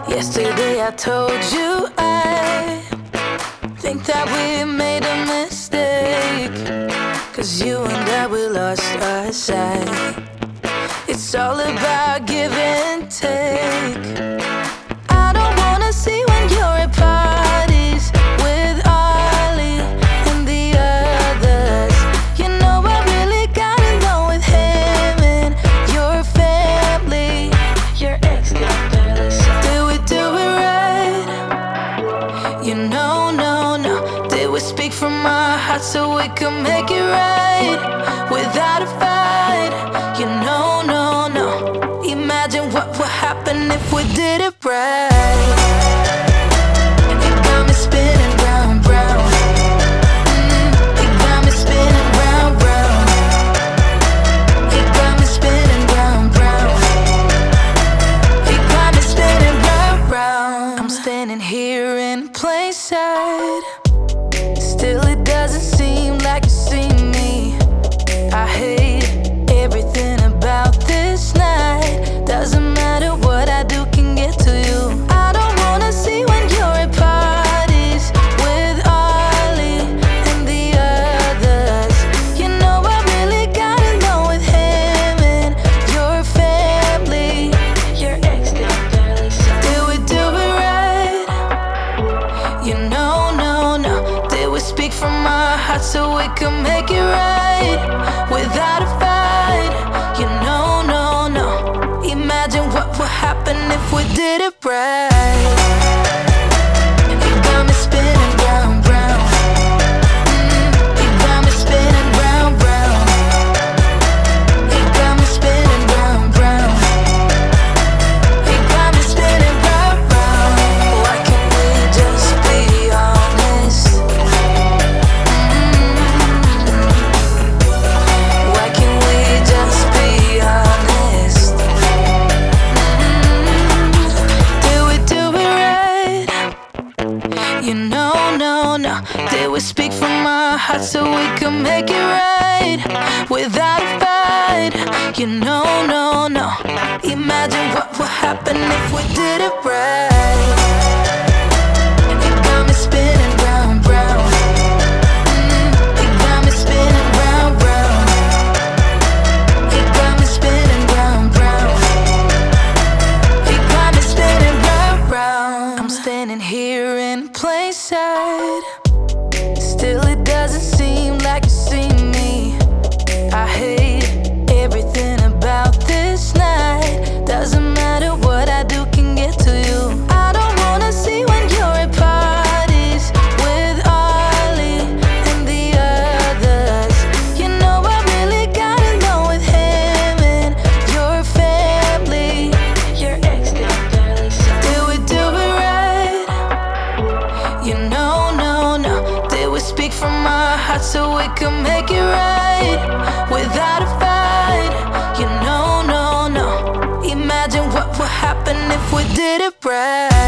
Yesterday I told you I think that we made a mistake, 'cause you and I, we lost our sight. It's all about give and take. I don't wanna see when you're at parties with Ollie and the others. You know I really got along with him and your family. Your ex didn't barely say. Did we do it right? You know, no. Did we speak from our hearts so we could make it right without a fight? You know, no. Imagine what would happen if we did it right. It got me spinning round, round. It got me spinning round, round. It got me spinning round, round. It got me spinning round, round. I'm standing here in plain sight. Still it doesn't seem like you see me. I hate everything about this night. Doesn't matter what I do can get to you. I don't wanna see when you're at parties with Ollie and the others. You know I really got along with him and your family. Your ex didn't barely say. Did we do it right? You know, no. Did we speak from our hearts so we could make it right without a fight? You know, no. Imagine what would happen if we did it right. It got me spinning round, round. It got me spinning round, round. It got me spinning round, round. It got me spinning round, round. Why can't we just be honest? Why can't we just be honest? Did we do it right? You know, no. Did we speak from our hearts so we could make it right without a fight? You know, no. Imagine what would happen if we did it right. It got me spinning round, round. It got me spinning round, round. It got me spinning round, round. It got me spinning round, round. I'm standing here in plain sight. Still it doesn't seem like you see me. I hate everything about this night. Doesn't matter what I do can get to you. I don't wanna see when you're at parties with Ollie and the others. You know I really got along with him and your family. Your ex didn't barely say. Did we do it right? You know, no. Did we speak from our hearts so we could make it right without a fight? You know, no. Imagine what would happen if we did it right.